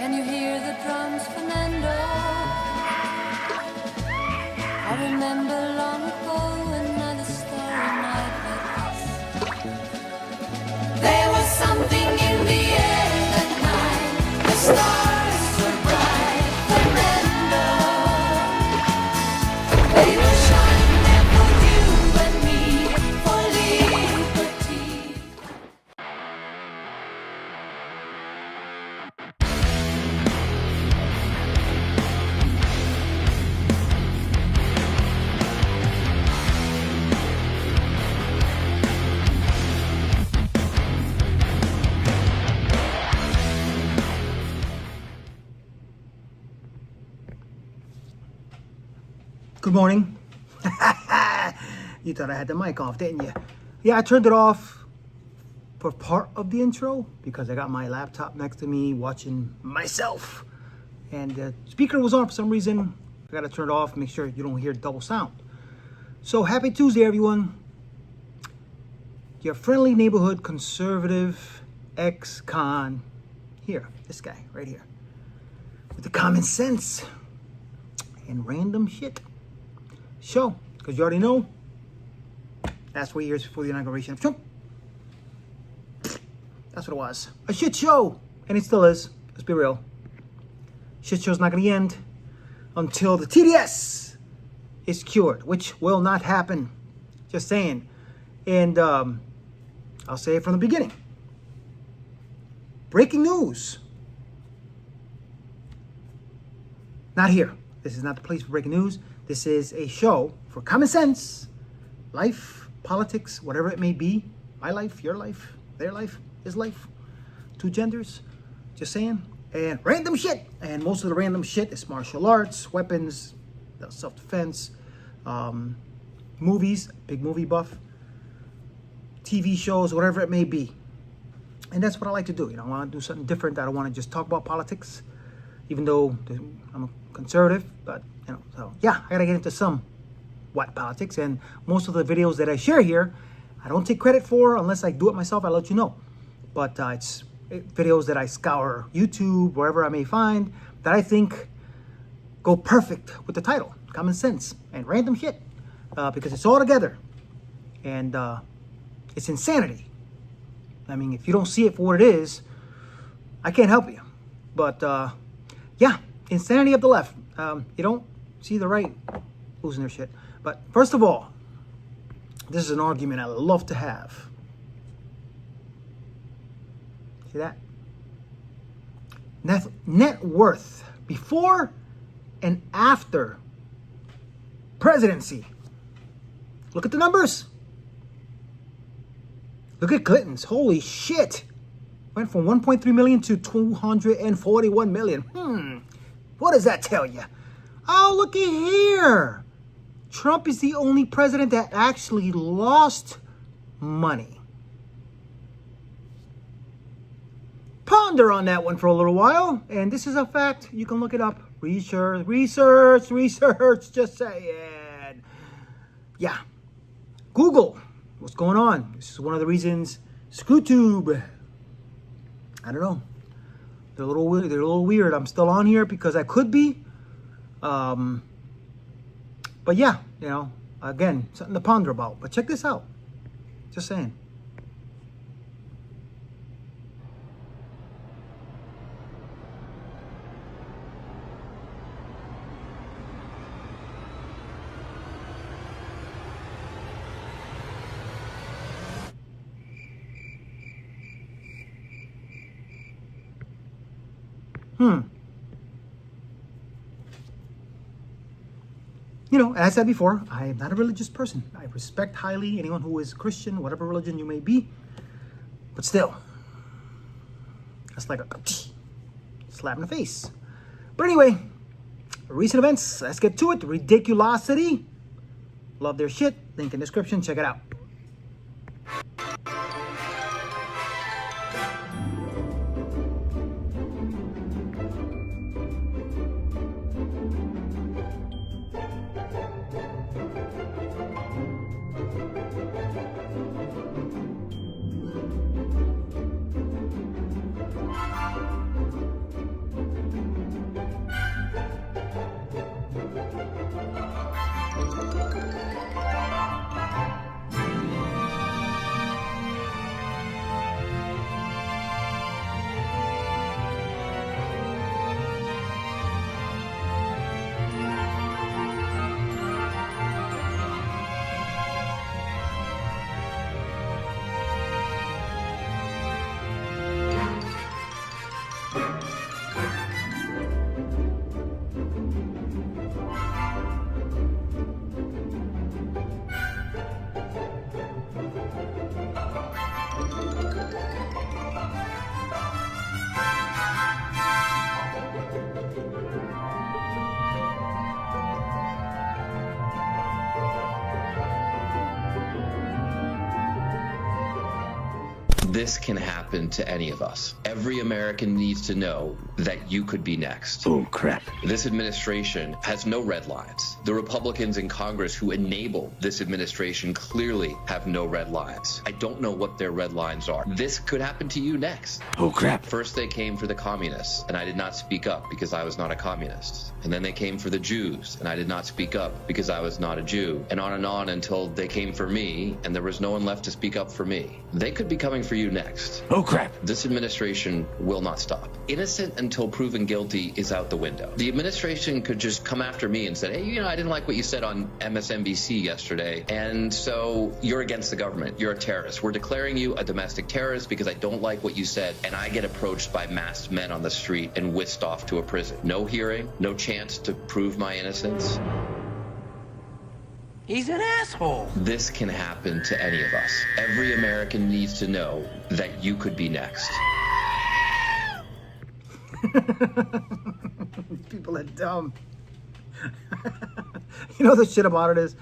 Can you hear the drums, Fernando? I remember long ago another starry night like this. There was something in the air that night. The stars were bright, Fernando. They were shining there for you and me, for liberty. Good morning. You thought I had the mic off, didn't you? Yeah, I turned it off for part of the intro because I got my laptop next to me watching myself. And the speaker was on for some reason. I got to turn it off, make sure you don't hear double sound. So happy Tuesday, everyone. Your friendly neighborhood conservative ex-con here, this guy right here, with the common sense and random shit show, because you already know that's 4 years before the inauguration of Trump. That's what it was, a shit show, and it still is. Let's be real, shit show's not going to end until the TDS is cured, which will not happen. Just saying. And I'll say it from the beginning. Breaking news. Not here. This is not the place for breaking news. This is a show for common sense, life, politics, whatever it may be. My life, your life, their life, his life. Two genders. Just saying. And random shit. And most of the random shit is martial arts, weapons, self-defense, movies, big movie buff, TV shows, whatever it may be. And that's what I like to do. You know, I want to do something different. I don't want to just talk about politics, even though I'm a conservative. But, you know, so yeah, I got to get into some politics. And most of the videos that I share here, I don't take credit for unless I do it myself. I let you know. But it's videos that I scour YouTube, wherever I may find, that I think go perfect with the title, common sense and random shit, because it's all together. And it's insanity. I mean, if you don't see it for what it is, I can't help you. But yeah, insanity of the left. You don't see the right losing their shit. But first of all, this is an argument I love to have. See that? Net worth before and after presidency. Look at the numbers. Look at Clinton's. Holy shit. Went from 1.3 million to 241 million. What does that tell you? Oh, look at here. Trump is the only president that actually lost money. Ponder on that one for a little while. And this is a fact. You can look it up. Research. Just saying. Yeah. Google. What's going on? This is one of the reasons. ScrewTube. I don't know. They're a little weird. I'm still on here because I could be. But yeah, you know, again, something to ponder about. But check this out. Just saying. You know, as I said before, I am not a religious person. I respect highly anyone who is Christian, whatever religion you may be. But still, that's like a slap in the face. But anyway, recent events, let's get to it. Ridiculousity. Love their shit. Link in description. Check it out. This can happen to any of us. Every American needs to know that you could be next. Oh, crap. This administration has no red lines. The Republicans in Congress who enable this administration clearly have no red lines. I don't know what their red lines are. This could happen to you next. Oh, crap. First they came for the communists, and I did not speak up because I was not a communist. And then they came for the Jews, and I did not speak up because I was not a Jew. And on until they came for me, and there was no one left to speak up for me. They could be coming for you next. Oh, crap. This administration will not stop. Innocent until proven guilty is out the window. The administration could just come after me and say, hey, you know, I didn't like what you said on MSNBC yesterday, and so you're against the government. You're a terrorist. We're declaring you a domestic terrorist because I don't like what you said, and I get approached by masked men on the street and whisked off to a prison. No hearing, no chance to prove my innocence. He's an asshole. This can happen to any of us. Every American needs to know that you could be next. People are dumb. You know the shit about it is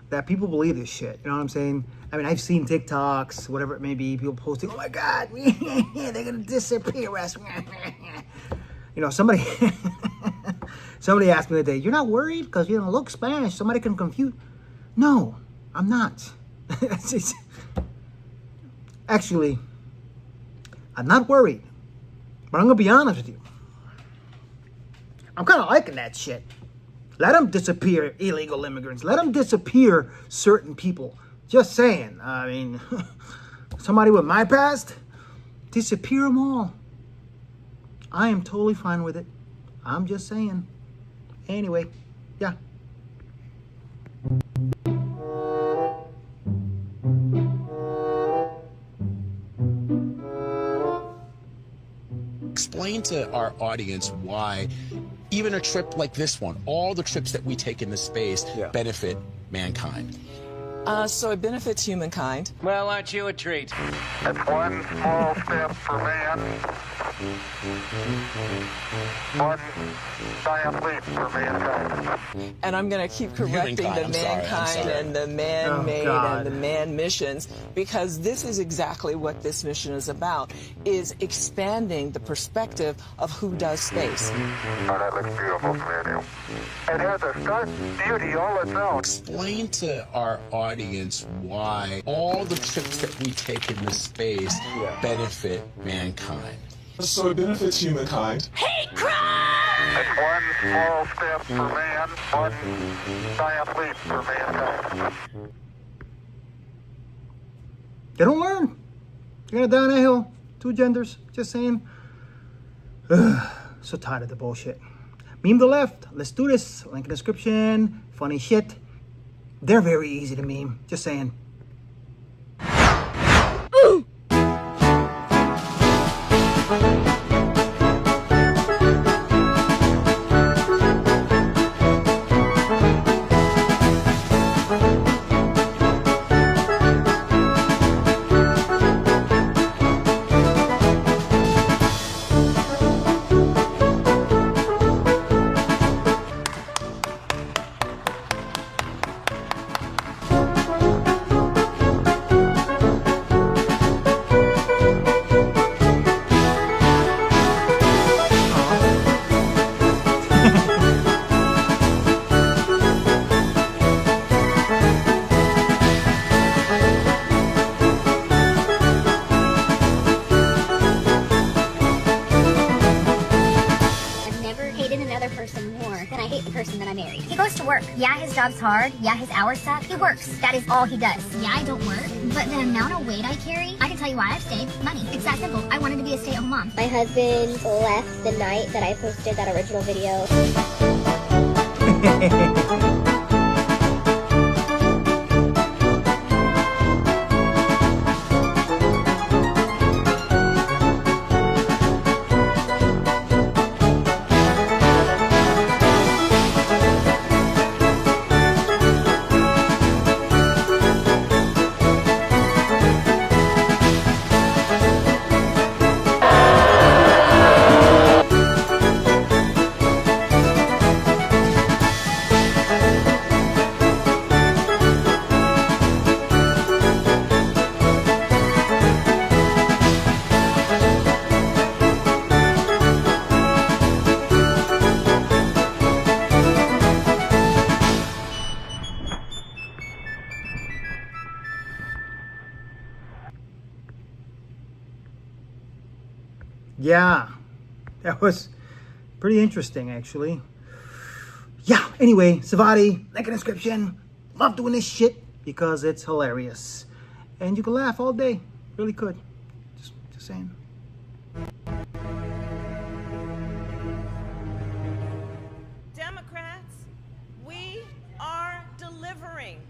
that people believe this shit. You know what I'm saying? I mean, I've seen TikToks, whatever it may be, people posting, oh my God, they're gonna disappear us. You know, somebody asked me the other day, you're not worried because you don't look Spanish, somebody can confuse. No, I'm not. Actually, I'm not worried. But I'm going to be honest with you. I'm kind of liking that shit. Let them disappear, illegal immigrants. Let them disappear certain people. Just saying. I mean, somebody with my past, disappear them all. I am totally fine with it. I'm just saying. Anyway, yeah. Explain to our audience why even a trip like this one, all the trips that we take into space benefit mankind. So it benefits humankind. Well, aren't you a treat? It's one small step for man, one giant leap for mankind. And I'm going to keep correcting the Humankind, I'm mankind sorry. and the man-made God. and the man missions, because this is exactly what this mission is about, is expanding the perspective of who does space. Oh, that looks beautiful from here. It has a stark beauty all its own. Explain to our audience why all the trips that we take into space benefit mankind. So it benefits humankind. It's one small step for man, one giant leap for mankind. They don't learn. You're going to die on a hill. Two genders. Just saying. Ugh, so tired of the bullshit. Meme the left. Let's do this. Link in the description. Funny shit. They're very easy to meme. Just saying. Person more than I hate the person that I married. He goes to work. Yeah, his job's hard. Yeah, his hours suck. He works. That is all he does. Yeah, I don't work, but the amount of weight I carry, I can tell you why I've stayed. Money. It's that simple. I wanted to be a stay-at-home mom. My husband left the night that I posted that original video. Yeah, that was pretty interesting, actually. Yeah, anyway, Sivaady, link in the description. Love doing this shit because it's hilarious. And you can laugh all day. Really could. Just saying. Democrats, we are delivering.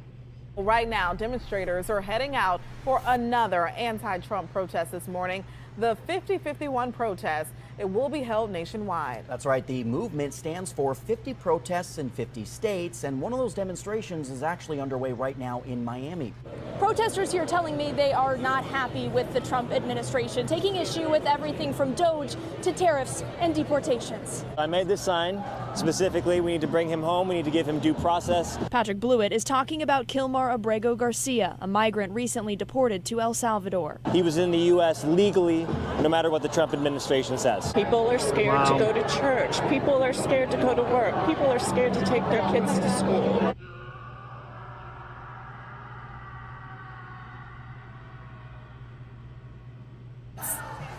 Right now, demonstrators are heading out for another anti-Trump protest this morning. The 50-51 protest. It will be held nationwide. That's right. The movement stands for 50 protests in 50 states, and one of those demonstrations is actually underway right now in Miami. Protesters here telling me they are not happy with the Trump administration, taking issue with everything from DOJ to tariffs and deportations. I made this sign specifically. We need to bring him home. We need to give him due process. Patrick Blewett is talking about Kilmar Abrego Garcia, a migrant recently deported to El Salvador. He was in the U.S. legally, no matter what the Trump administration says. People are scared to go to church. People are scared to go to work. People are scared to take their kids to school.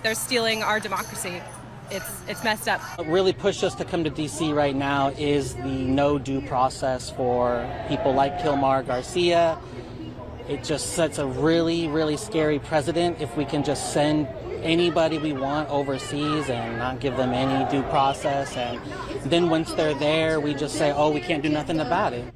They're stealing our democracy. It's messed up. What really pushed us to come to D.C. right now is the no due process for people like Kilmar Garcia. It just sets a really, really scary precedent if we can just send anybody we want overseas and not give them any due process. And then once they're there, we just say, oh, we can't do nothing about it.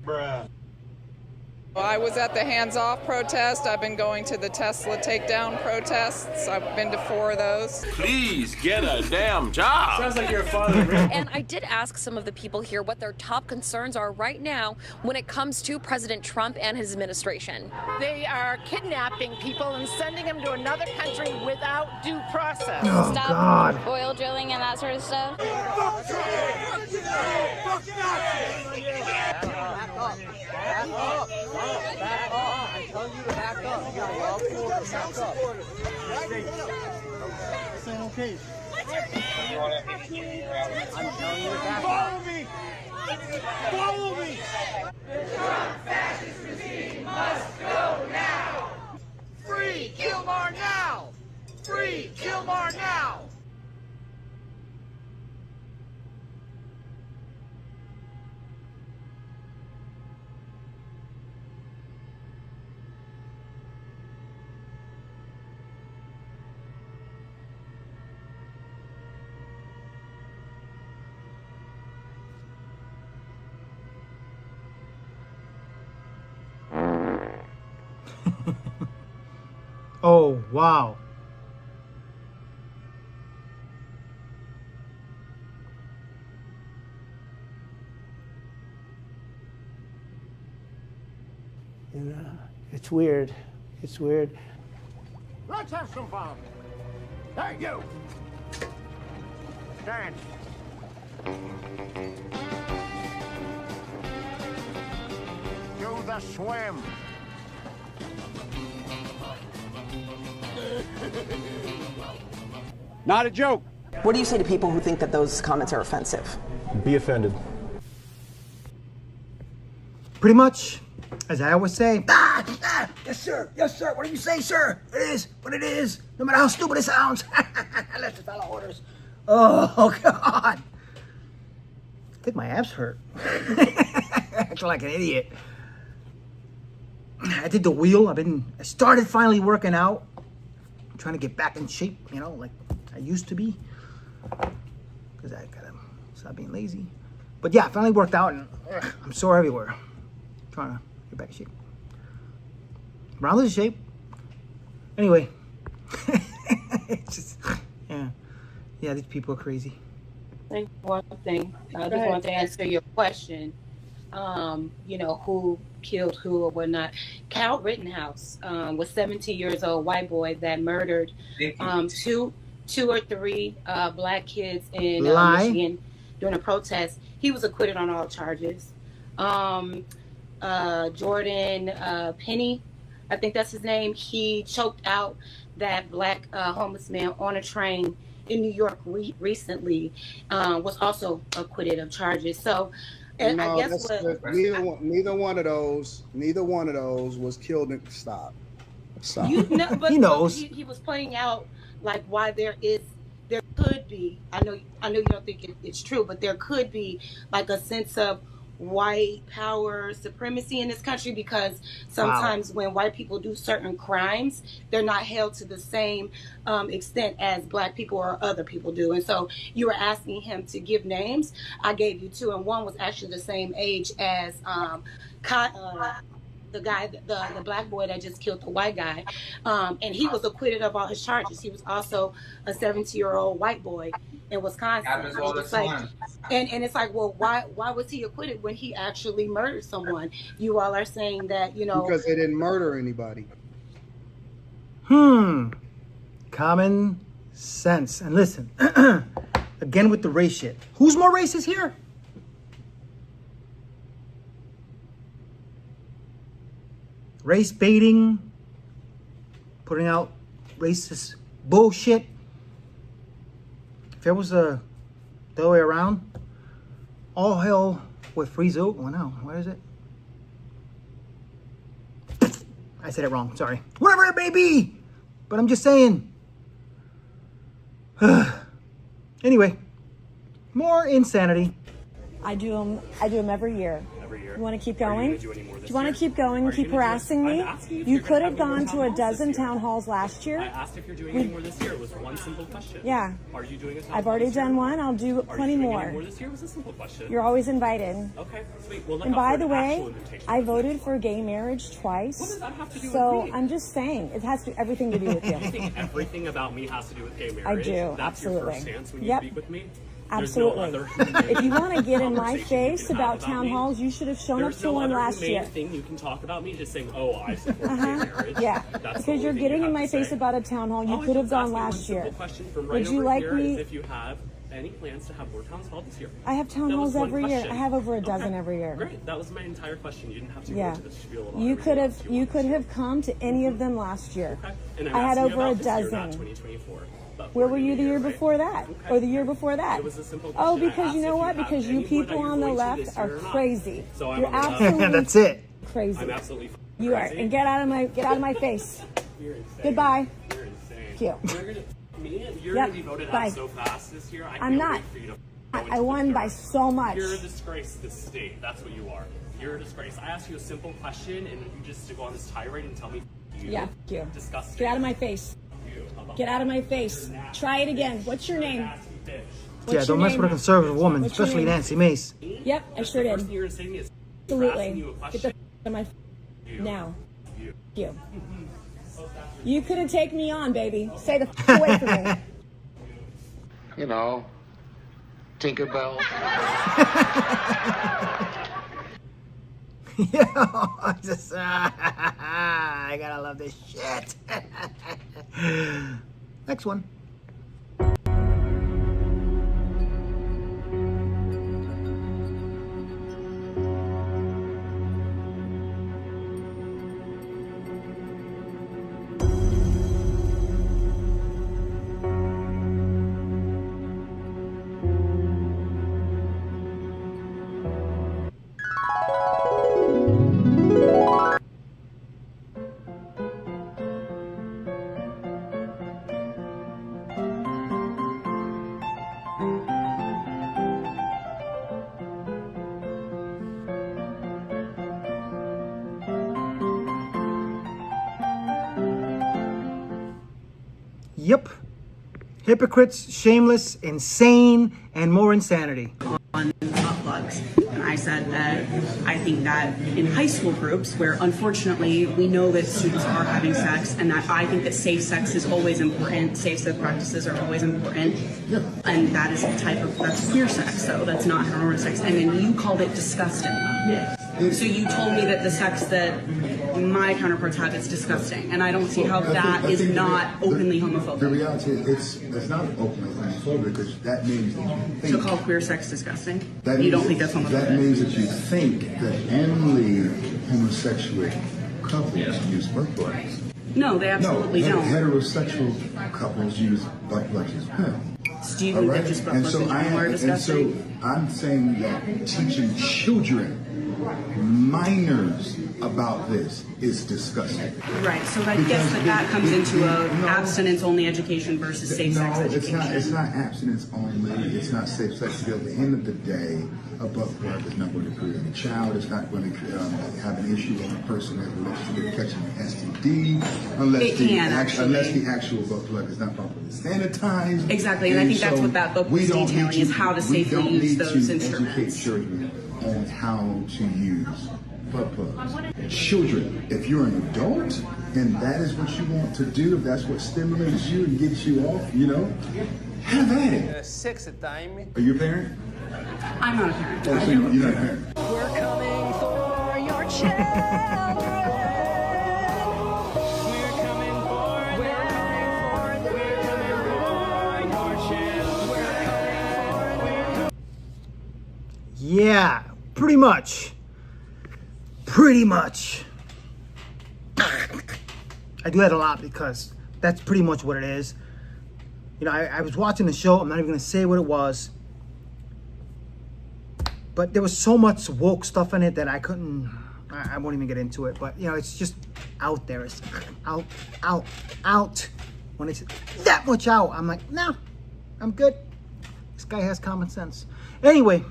I was at the hands-off protest. I've been going to the Tesla takedown protests. I've been to 4 of those. Please get a damn job. Sounds like your father. And I did ask some of the people here what their top concerns are right now when it comes to President Trump and his administration. They are kidnapping people and sending them to another country without due process. Oh, Stop God. oil drilling and that sort of stuff. Back up. I'm telling you to back up. You got a lot of people to back up. This ain't okay. I'm telling you to back up. Follow me! Follow me! The Trump fascist regime must go now! Free Kilmar now! Free Kilmar now! Oh, wow. You know, it's weird. It's weird. Let's have some fun. Hey, you! Stand. Do the swim. Not a joke. What do you say to people who think that those comments are offensive? Be offended. Pretty much, as I always say, yes sir, what do you say, sir? It is what it is, no matter how stupid it sounds. Let's just follow orders. Oh, God. I think my abs hurt. I feel like an idiot. I did the wheel. I started finally working out. I'm trying to get back in shape, you know, like I used to be. Because I gotta stop being lazy. But yeah, I finally worked out and I'm sore everywhere. I'm trying to get back in shape. Round in shape. Anyway. It's just, yeah. Yeah, these people are crazy. One thing, I just want to answer your question. You know, who killed who or whatnot. Cal Rittenhouse was 17 years old, white boy that murdered two or three black kids in Michigan during a protest. He was acquitted on all charges. Jordan Penny, I think that's his name. He choked out that black homeless man on a train in New York recently. Was also acquitted of charges. So. And no, I guess neither one of those was killed. Stop. You know, but he knows. He was pointing out like why there is there could be, I know you don't think it's true, but there could be like a sense of white power supremacy in this country, because sometimes when white people do certain crimes, they're not held to the same extent as black people or other people do. And so you were asking him to give names. I gave you two, and one was actually the same age as the guy, the black boy that just killed the white guy, and he was acquitted of all his charges. He was also a 17-year-old white boy in Wisconsin. And it's like, well, why was he acquitted when he actually murdered someone? You all are saying that, because they didn't murder anybody. Common sense. And listen, again with the race shit. Who's more racist here? Race baiting, putting out racist bullshit. If it was the other way around, all hell would freeze out. Well, no, what is it? I said it wrong, sorry. Whatever it may be, but I'm just saying. Anyway, more insanity. I do them every year. You want to keep going? Do you want to keep going and keep harassing me? You could have gone to a dozen town halls last year. I asked if you're doing any more this year. It was one simple question. Yeah. Are you doing a town I've already done one. I'll do plenty more. Any more this year? It was a simple question. You're always invited. Okay, sweet. We'll look And out by for the an way, actual invitation. I voted for gay marriage twice. What does that have to do so with me? I'm just saying, it has to everything to do with you. You think everything about me has to do with gay marriage? I do, That's absolutely. your first stance when you Yep. speak with me? Absolutely. There's no other If you want to get in my conversation face you can about have town me. halls, you should have shown up There's to no one other last humane year. thing you can talk about me, just saying, oh, I support gay marriage. Yeah, That's the because only you're thing getting you in have my to face say. about a town hall. You Oh, I could have just gone asked you one last year. simple question from Would right you over like here me? is if you have any plans to have more town halls this year. I have town That was halls one every year. question. I have over a dozen Okay. every year. Great, that was my entire question. You didn't have to go Yeah, into the spiel about you could everything have. You could have come to any of them last year. Okay. And I'm I had asking you over a about this year, dozen. not 2024. But Where we're were in you the year right? before that? Okay. Or the year before that? It was a simple Oh, question. I because you asked know if what? have Because you any more people that you're on the going to left this are year or not. crazy. So I'm You're on the left. absolutely That's it. crazy. I'm absolutely You are. crazy. And get out of my face. You're insane. Goodbye. You're insane. Cute. You're Yep. gonna be voted Bye. out so fast this year. I I'm can't not. wait for you to go I into won the by dirt. so much. You're a disgrace to this state. That's what you are. You're a disgrace. I asked you a simple question, and you just to go on this tirade and tell me you. Yeah, you. Disgusting. Get out of my face. You. How about Get out of that? my face. You're nasty. Try it again. What's your name? Nasty bitch. Yeah, What's don't your mess name? with a conservative woman, What's your especially name? Nancy Mace. Yep, I sure The did. first thing you're gonna say to me is you're asking Absolutely. you a Get question. the out of my You. now. You. You. You couldn't take me on, baby. Stay the away from me. You know, Tinkerbell. Yo, I just, I gotta love this shit. Next one. Yep. Hypocrites, shameless, insane, and more insanity. On plugs. And I said that I think that in high school groups where unfortunately we know that students are having sex and that I think that safe sex is always important, safe sex practices are always important, and that is a type of, that's queer sex, so that's not heteronormative sex, and then you called it disgusting. So you told me that the sex that my counterparts have is disgusting, and I don't see how that is not openly homophobic. The reality is, it's not openly homophobic because that means that you think. To call queer sex disgusting? That You don't means- think that's homophobic? That means that you think that only homosexual couples use butt plugs. No, they absolutely no, don't. Heterosexual couples use butt plugs as well. Do you think that just butt plugs in general are disgusting? I'm saying that teaching children, minors, about this is disgusting. Right, so I guess that comes into abstinence-only education versus safe-sex education. It's not abstinence only. It's not safe sex. At the end of the day, a butt plug is not going to create a child. It's not going to have an issue on a person that relates to catching an STD unless the actual butt plug is not properly sanitized. Exactly, and I think that's what that book was detailing, is how to safely use those instruments. We don't need to educate children on how to use butt plugs. Children, if you're an adult and that is what you want to do, if that's what stimulates you and gets you off, have at it. 6 a time. Are you a parent? I'm not a parent. Oh, so you're not a parent. We're coming for your children. We're coming for your children. Yeah, pretty much. Pretty much. I do that a lot because that's pretty much what it is. I was watching the show. I'm not even going to say what it was. But there was so much woke stuff in it that I won't even get into it. But, it's just out there. It's out. When it's that much out, I'm like, no, I'm good. This guy has common sense. Anyway,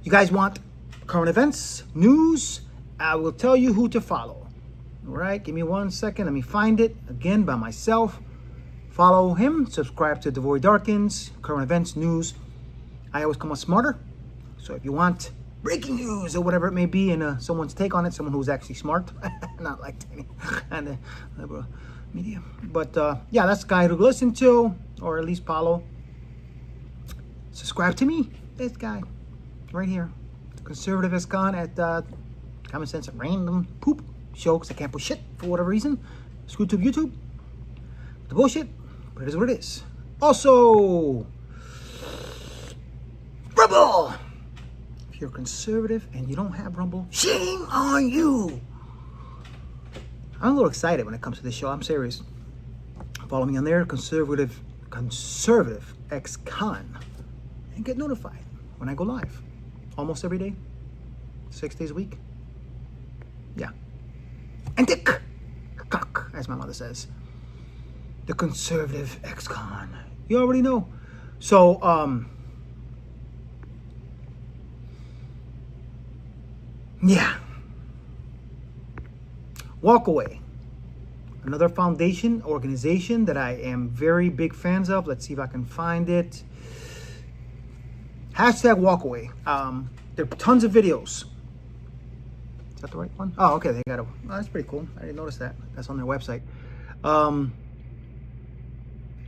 you guys want current events, news? I will tell you who to follow. All right, give me 1 second. Let me find it again by myself. Follow him. Subscribe to DeVory Darkins. Current events, news. I always come out smarter. So if you want breaking news or whatever it may be, and someone's take on it, someone who's actually smart, not like Danny and the liberal media. But yeah, that's the guy to listen to, or at least follow. Subscribe to me. This guy right here. Conservative has gone at Common Sense at Random Poop Show, because I can't put shit for whatever reason. Screw to YouTube. The bullshit, but it is what it is. Also, Rumble. If you're conservative and you don't have Rumble, shame on you. I'm a little excited when it comes to this show. I'm serious. Follow me on there, conservative ex-con, and get notified when I go live. Almost every day, 6 days a week. Yeah. And dick cock, as my mother says. The conservative ex-con. You already know. So, yeah. Walkaway. Another foundation, organization that I am very big fans of. Let's see if I can find it. Hashtag Walkaway. There are tons of videos. Is that the right one? Oh, okay. They got it. Oh, that's pretty cool. I didn't notice that. That's on their website. Trying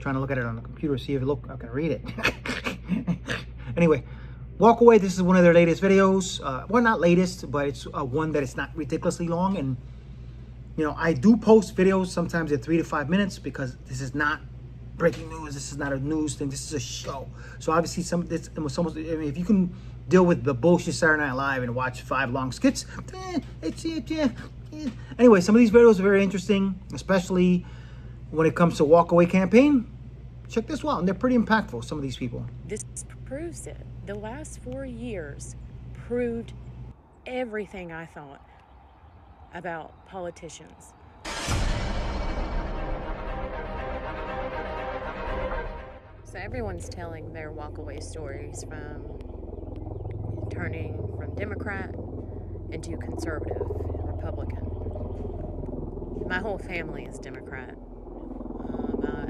to look at it on the computer, see if I can read it. Anyway, Walkaway. This is one of their latest videos. Well, not latest, but it's one that is not ridiculously long. And I do post videos sometimes at 3 to 5 minutes, because this is not breaking news. This is not a news thing. This is a show. So obviously, if you can deal with the bullshit Saturday Night Live and watch 5 long skits, anyway, some of these videos are very interesting, especially when it comes to Walkaway campaign. Check this out, and they're pretty impactful. Some of these people. This proves it. The last 4 years proved everything I thought about politicians. So everyone's telling their walkaway stories, from turning from Democrat into conservative, Republican. My whole family is Democrat.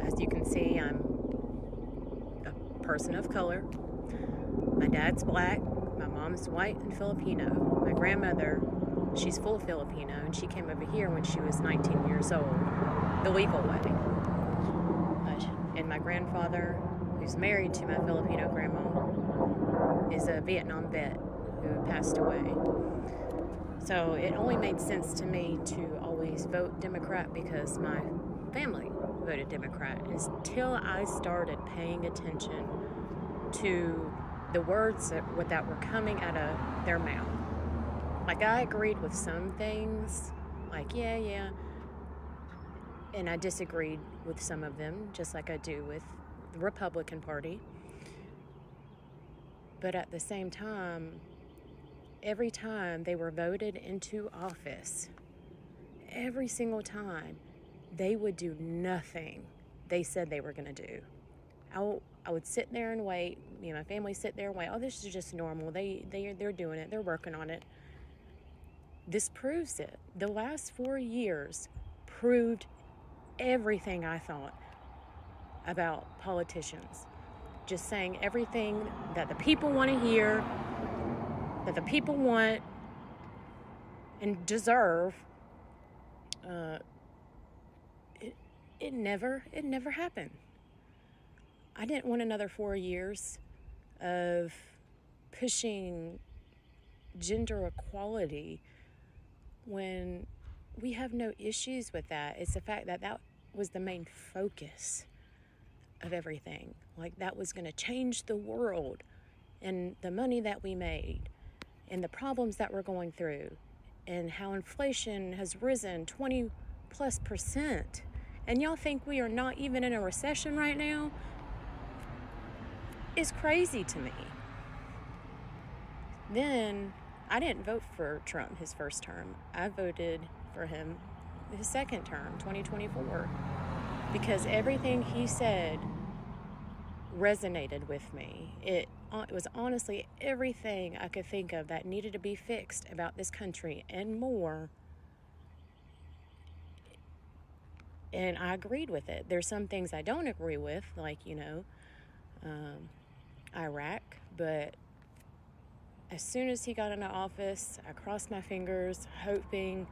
As you can see, I'm a person of color. My dad's black, my mom's white and Filipino. My grandmother, she's full Filipino, and she came over here when she was 19 years old, the legal way. And my grandfather, who's married to my Filipino grandma, is a Vietnam vet who passed away. So it only made sense to me to always vote Democrat, because my family voted Democrat, until I started paying attention to the words that were coming out of their mouth. Like, I agreed with some things, like, yeah, and I disagreed with some of them, just like I do with the Republican Party. But at the same time, every time they were voted into office, every single time, they would do nothing they said they were going to do. I would sit there and wait. Me and my family sit there and wait. Oh, this is just normal. They're doing it. They're working on it. This proves it. The last 4 years proved everything I thought about politicians. Just saying everything that the people want to hear, that the people want and deserve. It never happened. I didn't want another 4 years of pushing gender equality when we have no issues with that. It's the fact that that was the main focus of everything. Like, that was going to change the world, and the money that we made and the problems that we're going through and how inflation has risen 20+%. And y'all think we are not even in a recession right now? Is crazy to me. Then I didn't vote for Trump his first term. I voted for him his second term, 2024, because everything he said resonated with me. It was honestly everything I could think of that needed to be fixed about this country and more. And I agreed with it. There's some things I don't agree with, like, Iraq, but as soon as he got into office, I crossed my fingers, hoping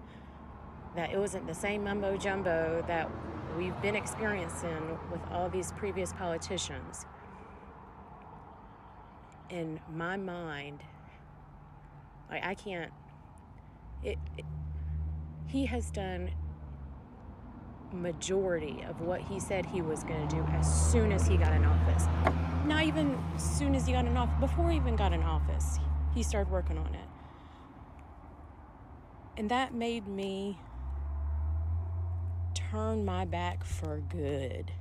that it wasn't the same mumbo jumbo that we've been experiencing with all these previous politicians. In my mind, like, I can't, he has done majority of what he said he was going to do as soon as he got in office. Not even as soon as he got in office, before he even got in office, he started working on it. And that made me turn my back for good.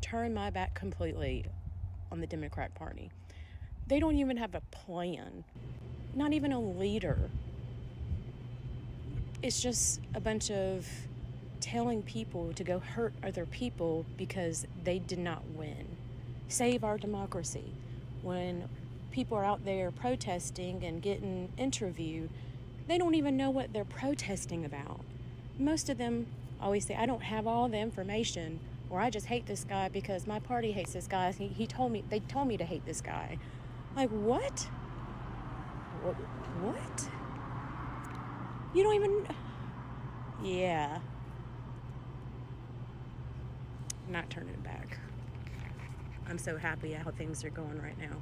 Turn my back completely on the Democratic Party. They don't even have a plan, not even a leader. It's just a bunch of telling people to go hurt other people because they did not win. Save our democracy. When people are out there protesting and getting interviewed, they don't even know what they're protesting about. Most of them always say, I don't have all the information, or I just hate this guy because my party hates this guy. They told me to hate this guy. Like, what? What? You don't even... Yeah. I'm not turning it back. I'm so happy how things are going right now.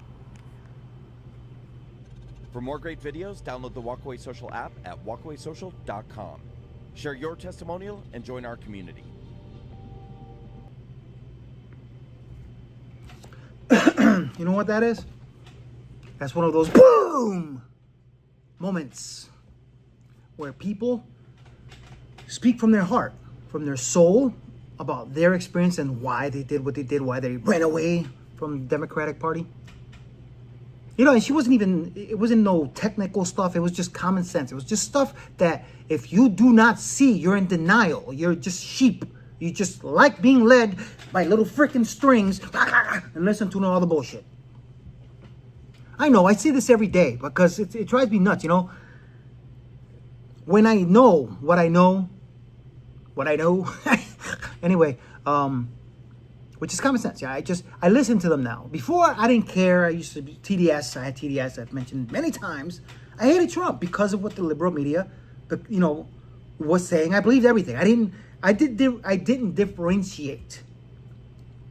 For more great videos, download the Walkaway Social app at walkawaysocial.com. Share your testimonial and join our community. You know what that is? That's one of those boom moments where people speak from their heart, from their soul, about their experience and why they did what they did, why they ran away from the Democratic Party. And she wasn't even, it wasn't no technical stuff. It was just common sense. It was just stuff that if you do not see, you're in denial. You're just sheep. You just like being led by little freaking strings and listen to all the bullshit. I know, I see this every day because it drives me nuts, When I know what I know, anyway, which is common sense. Yeah, I listen to them now. Before, I didn't care. I used to be TDS. I had TDS. I've mentioned many times. I hated Trump because of what the liberal media, was saying. I believed everything. I didn't differentiate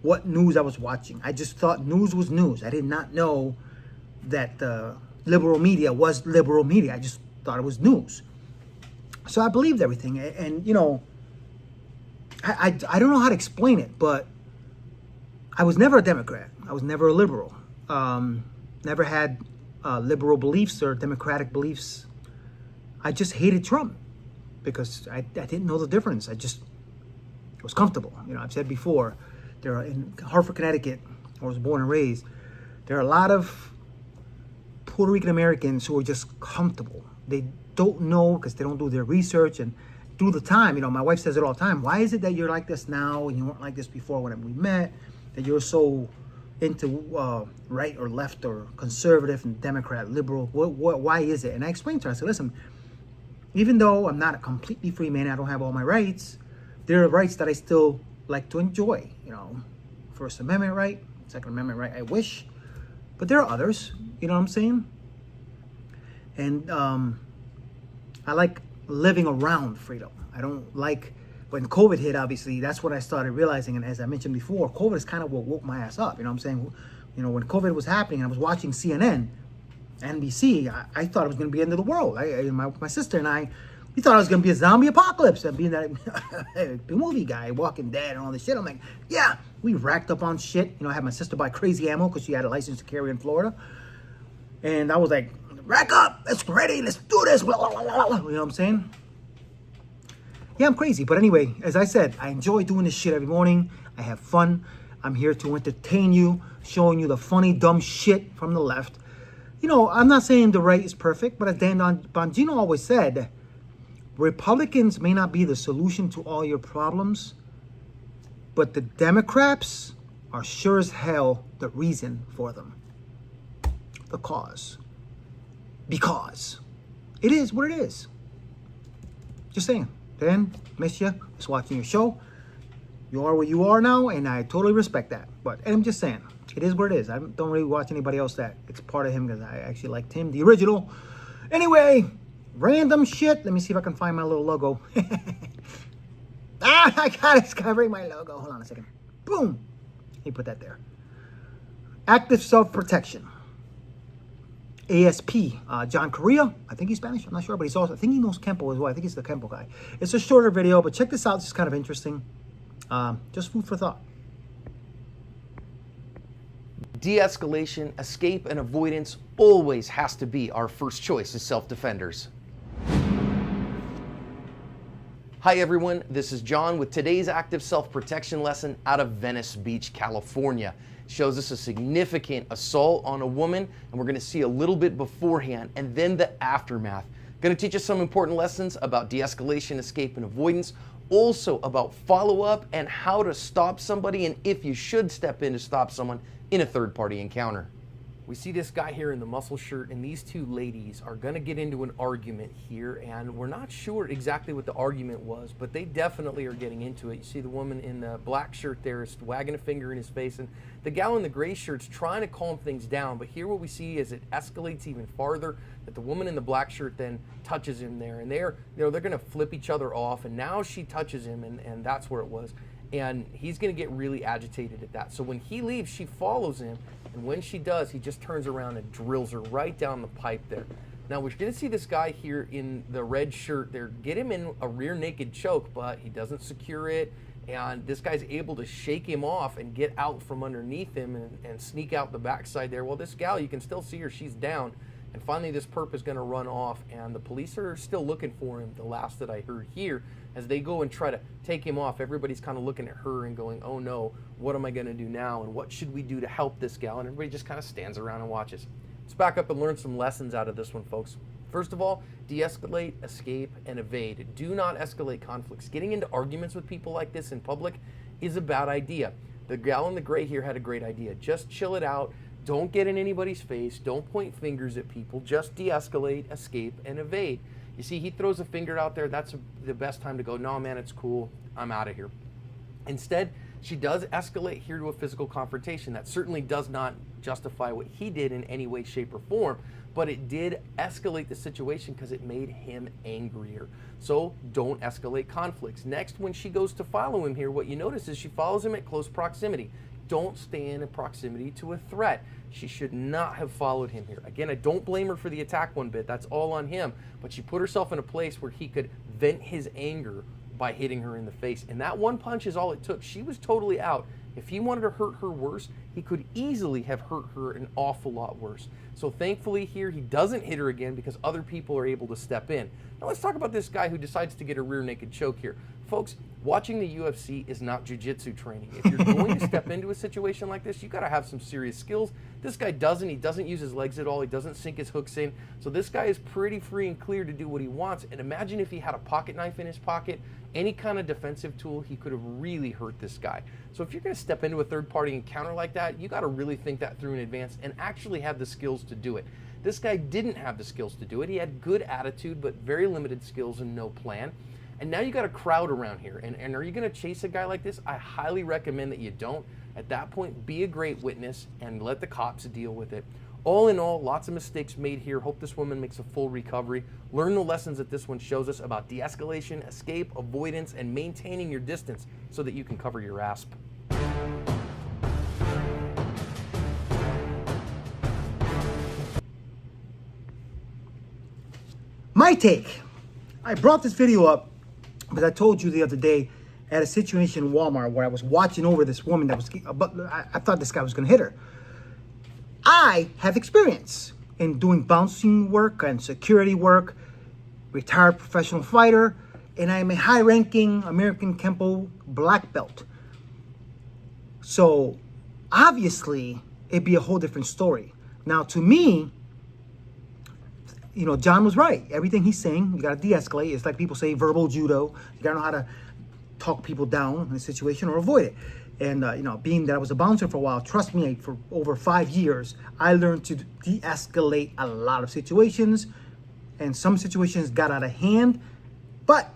what news I was watching. I just thought news was news. I did not know that the liberal media was liberal media. I just thought it was news. So I believed everything. And I don't know how to explain it, but I was never a Democrat. I was never a liberal. Never had liberal beliefs or democratic beliefs. I just hated Trump because I didn't know the difference. I was comfortable. I've said before, there are in Hartford, Connecticut, where I was born and raised, there are a lot of Puerto Rican Americans who are just comfortable. They don't know because they don't do their research and do the time. You know, my wife says it all the time. Why is it that you're like this now and you weren't like this before when we met? That you're so into right or left or conservative and Democrat, liberal. Why is it? And I explained to her, I said, listen, even though I'm not a completely free man, I don't have all my rights, there are rights that I still like to enjoy. You know, First Amendment right, Second Amendment right, I wish. But there are others, you know what I'm saying? And I like living around freedom. I don't like, when COVID hit, obviously, that's what I started realizing. And as I mentioned before, COVID is kind of what woke my ass up. You know what I'm saying? You know, when COVID was happening and I was watching CNN, NBC, I thought it was going to be the end of the world. My sister and I, we thought it was going to be a zombie apocalypse. And being that the movie guy, Walking Dead and all this shit, I'm like, yeah, we racked up on shit. You know, I had my sister buy crazy ammo because she had a license to carry in Florida. And I was like, rack up, let's ready, let's do this. Blah, blah, blah, blah. You know what I'm saying? Yeah, I'm crazy. But anyway, as I said, I enjoy doing this shit every morning. I have fun. I'm here to entertain you, showing you the funny, dumb shit from the left. You know, I'm not saying the right is perfect, but as Dan Bongino always said, Republicans may not be the solution to all your problems, but the Democrats are sure as hell the reason for them. The cause. Because it is what it is. Just saying. Dan, miss you. Just watching your show. You are where you are now, and I totally respect that. But I'm just saying, it is what it is. I don't really watch anybody else that it's part of him because I actually liked him, the original. Anyway, random shit. Let me see if I can find my little logo. I got it. It's covering my logo. Hold on a second. Boom. Let me put that there. Active self-protection. ASP, John Correa. I think he's Spanish. I'm not sure, but he's also, I think he knows Kempo as well. I think he's the Kempo guy. It's a shorter video, but check this out. This is kind of interesting. Just food for thought. De-escalation, escape, and avoidance always has to be our first choice as self-defenders. Hi everyone, this is John with today's active self-protection lesson out of Venice Beach, California. It shows us a significant assault on a woman, and we're going to see a little bit beforehand and then the aftermath. Going to teach us some important lessons about de-escalation, escape, and avoidance, also about follow-up and how to stop somebody and if you should step in to stop someone in a third-party encounter. We see this guy here in the muscle shirt, and these two ladies are going to get into an argument here, and we're not sure exactly what the argument was, but they definitely are getting into it. You see the woman in the black shirt there is wagging a finger in his face, and the gal in the gray shirt's trying to calm things down, but here what we see is it escalates even farther, that the woman in the black shirt then touches him there, and they're going to flip each other off, and now she touches him, and that's where it was. And he's going to get really agitated at that. So when he leaves, she follows him. And when she does, he just turns around and drills her right down the pipe there. Now, we're going to see this guy here in the red shirt there get him in a rear naked choke, but he doesn't secure it. And this guy's able to shake him off and get out from underneath him and sneak out the backside there. Well, this gal, you can still see her. She's down. And finally, this perp is going to run off, and the police are still looking for him, the last that I heard here. As they go and try to take him off, everybody's kind of looking at her and going, oh no, what am I going to do now, and what should we do to help this gal? And everybody just kind of stands around and watches. Let's back up and learn some lessons out of this one, folks. First of all, de-escalate, escape, and evade. Do not escalate conflicts. Getting into arguments with people like this in public is a bad idea. The gal in the gray here had a great idea. Just chill it out. Don't get in anybody's face. Don't point fingers at people. Just de-escalate, escape, and evade. You see, he throws a finger out there. That's the best time to go, no, man, it's cool. I'm out of here. Instead, she does escalate here to a physical confrontation. That certainly does not justify what he did in any way, shape, or form, but it did escalate the situation because it made him angrier. So don't escalate conflicts. Next, when she goes to follow him here, what you notice is she follows him at close proximity. Don't stand in proximity to a threat. She should not have followed him here. Again, I don't blame her for the attack one bit. That's all on him. But she put herself in a place where he could vent his anger by hitting her in the face. And that one punch is all it took. She was totally out. If he wanted to hurt her worse, he could easily have hurt her an awful lot worse. So thankfully here, he doesn't hit her again because other people are able to step in. Now let's talk about this guy who decides to get a rear naked choke here. Folks, Watching the UFC is not jiu-jitsu training. If you're going to step into a situation like this, you got to have some serious skills. This guy doesn't. He doesn't use his legs at all. He doesn't sink his hooks in. So this guy is pretty free and clear to do what he wants. And imagine if he had a pocket knife in his pocket, any kind of defensive tool, he could have really hurt this guy. So if you're going to step into a third-party encounter like that, you got to really think that through in advance and actually have the skills to do it. This guy didn't have the skills to do it. He had good attitude, but very limited skills and no plan. And now you got a crowd around here. And are you going to chase a guy like this? I highly recommend that you don't. At that point, be a great witness and let the cops deal with it. All in all, lots of mistakes made here. Hope this woman makes a full recovery. Learn the lessons that this one shows us about de-escalation, escape, avoidance, and maintaining your distance so that you can cover your ass. My take. I brought this video up because I told you the other day at a situation in Walmart where I was watching over this woman that was, I thought this guy was going to hit her. I have experience in doing bouncing work and security work, retired professional fighter, and I'm a high-ranking American Kempo black belt. So obviously it'd be a whole different story. Now to me, you know, John was right. Everything he's saying, you got to de-escalate. It's like people say verbal judo. You got to know how to talk people down in a situation or avoid it. And, you know, being that I was a bouncer for a while, trust me, for over 5 years, I learned to de-escalate a lot of situations. And some situations got out of hand. But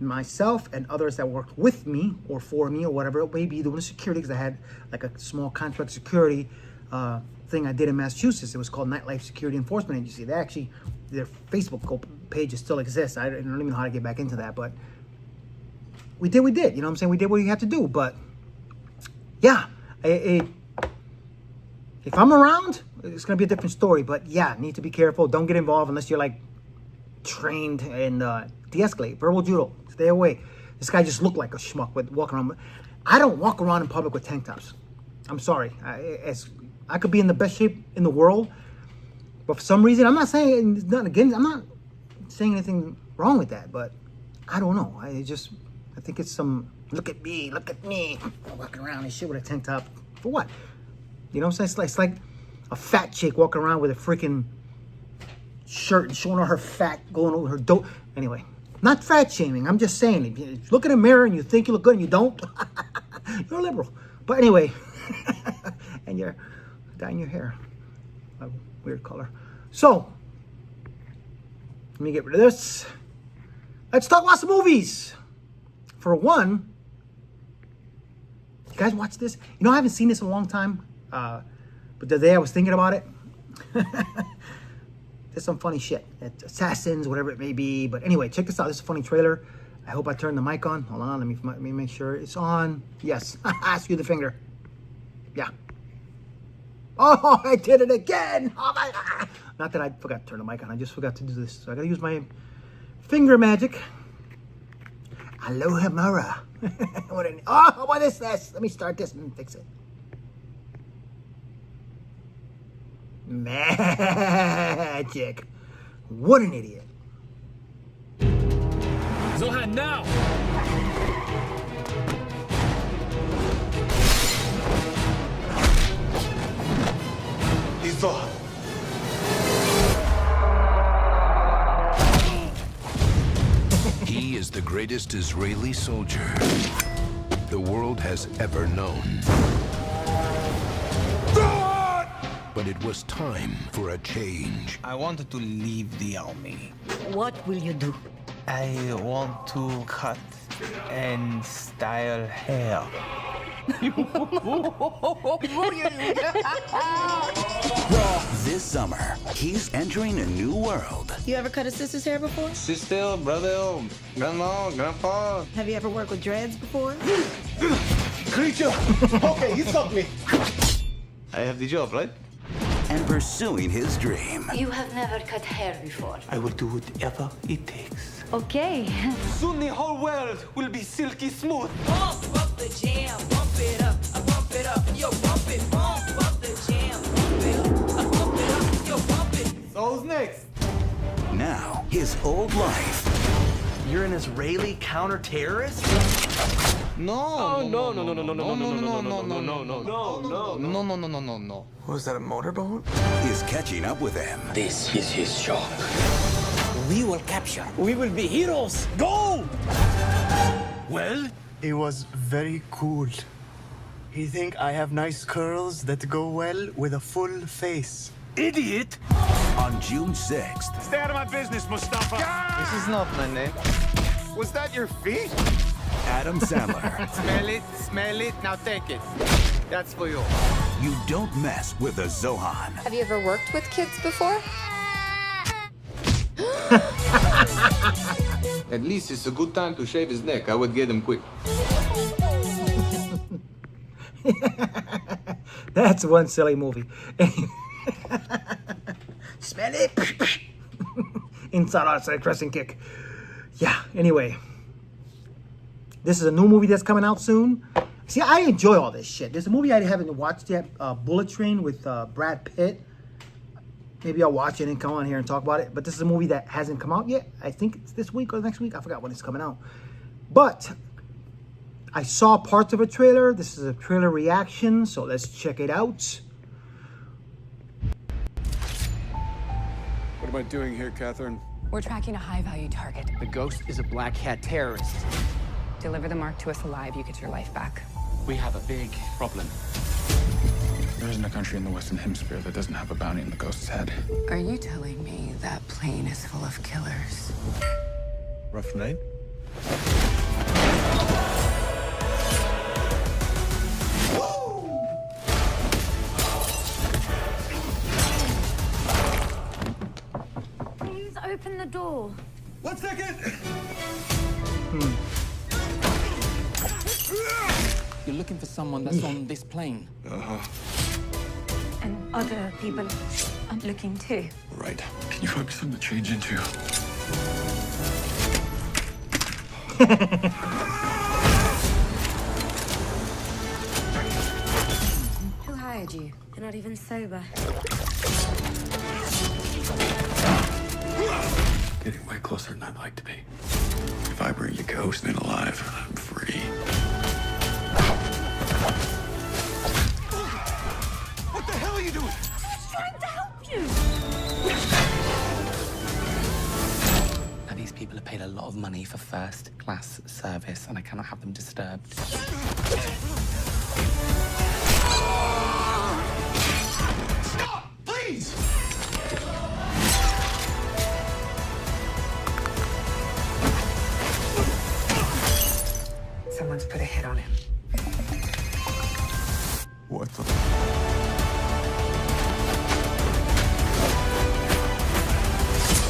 myself and others that worked with me or for me or whatever it may be doing security, because I had like a small contract security thing I did in Massachusetts. It was called Nightlife Security Enforcement Agency. They actually, their Facebook pages still exist. I don't even know how to get back into that, but we did, you know what I'm saying? We did what we had to do, but yeah, if I'm around, it's going to be a different story, but yeah, need to be careful. Don't get involved unless you're like trained and de-escalate. Verbal judo, stay away. This guy just looked like a schmuck with walking around. I don't walk around in public with tank tops. I'm sorry. I could be in the best shape in the world, but for some reason, I'm not saying nothing I'm not saying anything wrong with that, but I don't know. I think it's some, look at me, I'm walking around and shit with a tank top. For what? You know what I'm saying? It's like a fat chick walking around with a freaking shirt and showing all her fat, going over her dope. Anyway, not fat shaming. I'm just saying, if you look in a mirror and you think you look good and you don't, you're a liberal. But anyway, and you're dyeing your hair a weird color. So let me get rid of this. Let's talk about some movies. For one, you guys watch this? You know, I haven't seen this in a long time, but the other day I was thinking about it. There's some funny shit. It's Assassins, whatever it may be. But anyway, check this out. This is a funny trailer. I hope I turned the mic on. Hold on, let me make sure it's on. Yes, skew the finger. Yeah. Oh, I did it again. Oh my God. Not that I forgot to turn the mic on. I just forgot to do this. So I gotta use my finger magic. Aloha Mara. What is this? Let me start this and fix it. Magic. What an idiot. Zohan now! Zohan. He is the greatest Israeli soldier the world has ever known. But it was time for a change. I wanted to leave the army. What will you do? I want to cut and style hair. This summer, he's entering a new world. You ever cut a sister's hair before? Sister, brother, grandma, grandpa. Have you ever worked with dreads before? Creature! Okay, you stopped me. I have the job, right? And pursuing his dream. You have never cut hair before. I will do whatever it takes. Okay. Soon the whole world will be silky smooth. Bump up the jam, bump it up, bump it up, yo, bump it. Bump up the jam, bump it up, bump it up, yo, bump it. So who's next? Now, his old life You're an Israeli counter-terrorist? No. No, no, no, no, no, no, no, no, no, no, no, no, no. No. Was that a motorboat? Is catching up with them. This is his job. We will capture. We will be heroes. Go! Well, it was very cool. He think I have nice curls that go well with a full face. Idiot! On June 6th. Stay out of my business, Mustafa. This is not my name. Was that your feet? Adam Sandler. Smell it, now take it. That's for you. You don't mess with the Zohan. Have you ever worked with kids before? At least it's a good time to shave his neck. I would get him quick. That's one silly movie. Smell it. Inside outside crescent kick. Yeah, anyway. This is a new movie that's coming out soon. See, I enjoy all this shit. There's a movie I haven't watched yet, Bullet Train with Brad Pitt. Maybe I'll watch it and come on here and talk about it. But this is a movie that hasn't come out yet. I think it's this week or next week. I forgot when it's coming out. But I saw parts of a trailer. This is a trailer reaction, so let's check it out. What am I doing here, Catherine? We're tracking a high-value target. The Ghost is a black hat terrorist. Deliver the mark to us alive, you get your life back. We have a big problem. There isn't a country in the Western Hemisphere that doesn't have a bounty on the Ghost's head. Are you telling me that plane is full of killers? Rough name? Please open the door. 1 second! You're looking for someone that's on this plane. And other people are looking too. Right. Can you find me something to change into? Who hired you? You're not even sober. Getting way closer than I'd like to be. If I bring you Ghost in alive, I'm free. What the hell are you doing? Just trying to help you. Now, these people are paid a lot of money for first-class service, and I cannot have them disturbed. Stop! Please! Someone's put a hit on him. What the?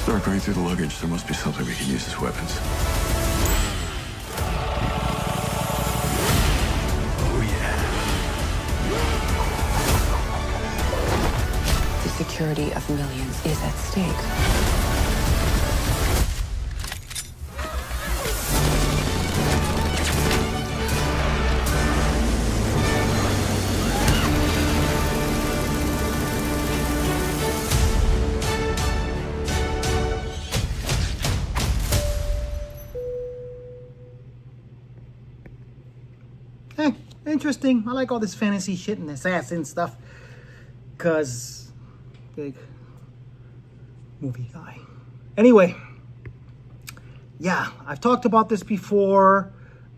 Start going through the luggage. There must be something we can use as weapons. Oh, yeah. The security of millions is at stake. Interesting. I like all this fantasy shit and assassin stuff. Cause big movie guy. Anyway, yeah, I've talked about this before.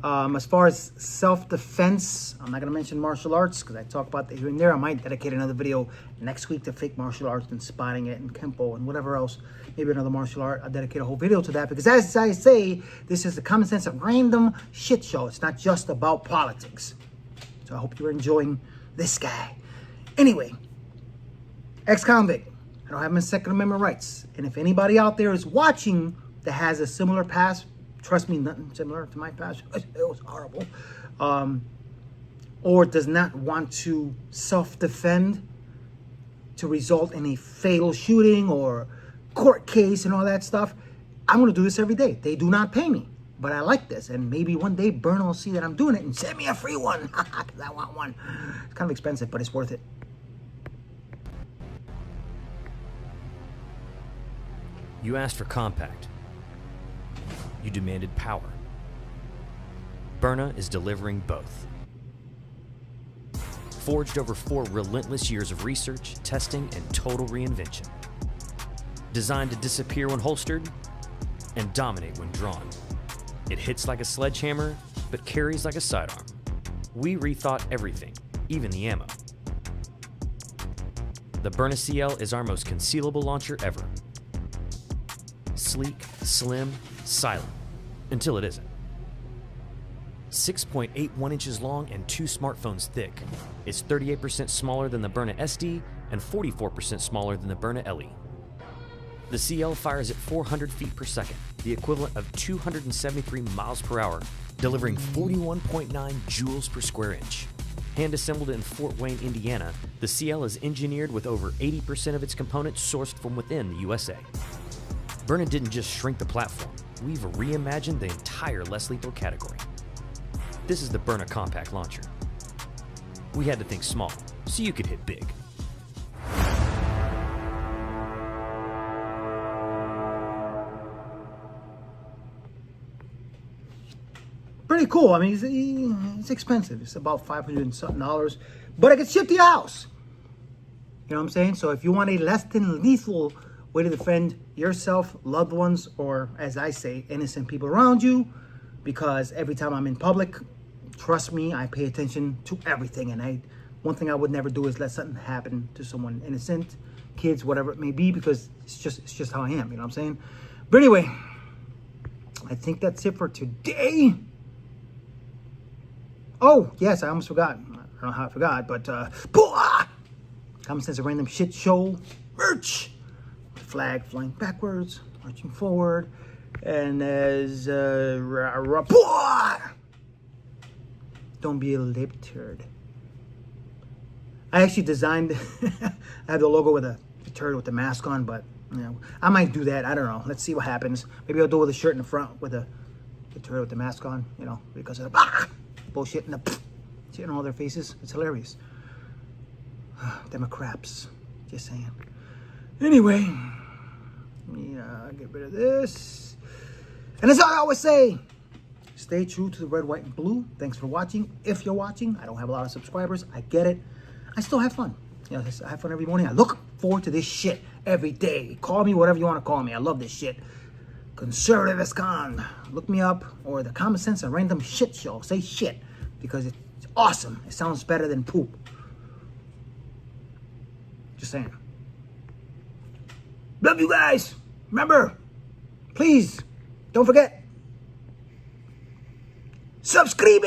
As far as self-defense, I'm not gonna mention martial arts because I talk about that here and there. I might dedicate another video next week to fake martial arts and spotting it and Kempo and whatever else. Maybe another martial art. I'll dedicate a whole video to that because as I say, this is the common sense of random shit show. It's not just about politics. So I hope you're enjoying this guy. Anyway, ex-convict. I don't have my Second Amendment rights. And if anybody out there is watching that has a similar past, trust me, nothing similar to my past. It was horrible. Or does not want to self-defend to result in a fatal shooting or court case and all that stuff, I'm going to do this every day. They do not pay me. But I like this, and maybe one day Bern will see that I'm doing it and send me a free one, because I want one. It's kind of expensive, but it's worth it. You asked for compact. you demanded power. Byrna is delivering both. Forged over 4 relentless years of research, testing, and total reinvention. Designed to disappear when holstered and dominate when drawn. It hits like a sledgehammer, but carries like a sidearm. We rethought everything, even the ammo. The Byrna CL is our most concealable launcher ever. Sleek, slim, silent, until it isn't. 6.81 inches long and 2 smartphones thick. It's 38% smaller than the Byrna SD and 44% smaller than the Byrna LE. The CL fires at 400 feet per second, the equivalent of 273 miles per hour, delivering 41.9 joules per square inch. Hand-assembled in Fort Wayne, Indiana, the CL is engineered with over 80% of its components sourced from within the USA. Byrna didn't just shrink the platform, we've reimagined the entire less lethal category. This is the Byrna Compact Launcher. We had to think small, so you could hit big. Pretty cool. I mean, it's expensive. It's about $500 and something, but it gets shipped to your house. You know what I'm saying? So if you want a less than lethal way to defend yourself, loved ones, or as I say, innocent people around you, because every time I'm in public, trust me, I pay attention to everything. And one thing I would never do is let something happen to someone innocent, kids, whatever it may be, because it's just how I am. You know what I'm saying? But anyway, I think that's it for today. Oh, yes, I almost forgot. I don't know how I forgot, but Common Sense, a random shit show merch. Flag flying backwards, marching forward, and as don't be a lip turd. I actually designed, I have the logo with a turd with the mask on, but you know, I might do that. I don't know. Let's see what happens. Maybe I'll do it with a shirt in the front with the turd with the mask on, you know, because of the bullshit and the shit in all their faces. It's hilarious. Democrats, just saying. Anyway, get rid of this. And as I always say, stay true to the red, white, and blue. Thanks for watching. If you're watching, I don't have a lot of subscribers. I get it. I still have fun. You know, I have fun every morning. I look forward to this shit every day. Call me whatever you want to call me. I love this shit. Conservative as con. Look me up, or the Common Sense and Random Shit Show. Say shit, because it's awesome. It sounds better than poop. Just saying. Love you guys. Remember, please, don't forget, subscribe.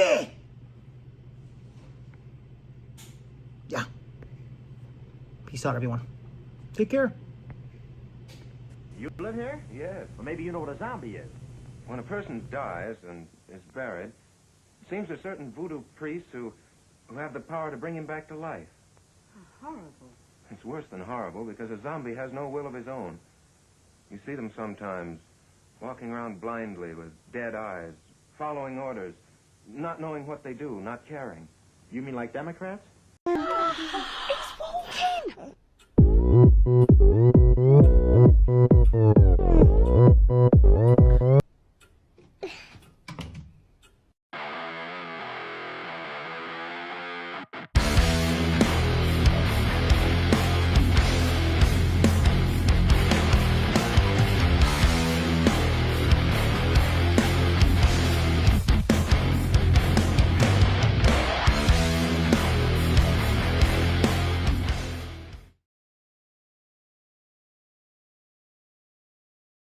Yeah. Peace out, everyone. Take care. You live here? Yes. Well, maybe you know what a zombie is. When a person dies and is buried, it seems there's certain voodoo priests who have the power to bring him back to life. How horrible. It's worse than horrible, because a zombie has no will of his own. You see them sometimes walking around blindly with dead eyes, following orders, not knowing what they do, not caring. You mean like Democrats?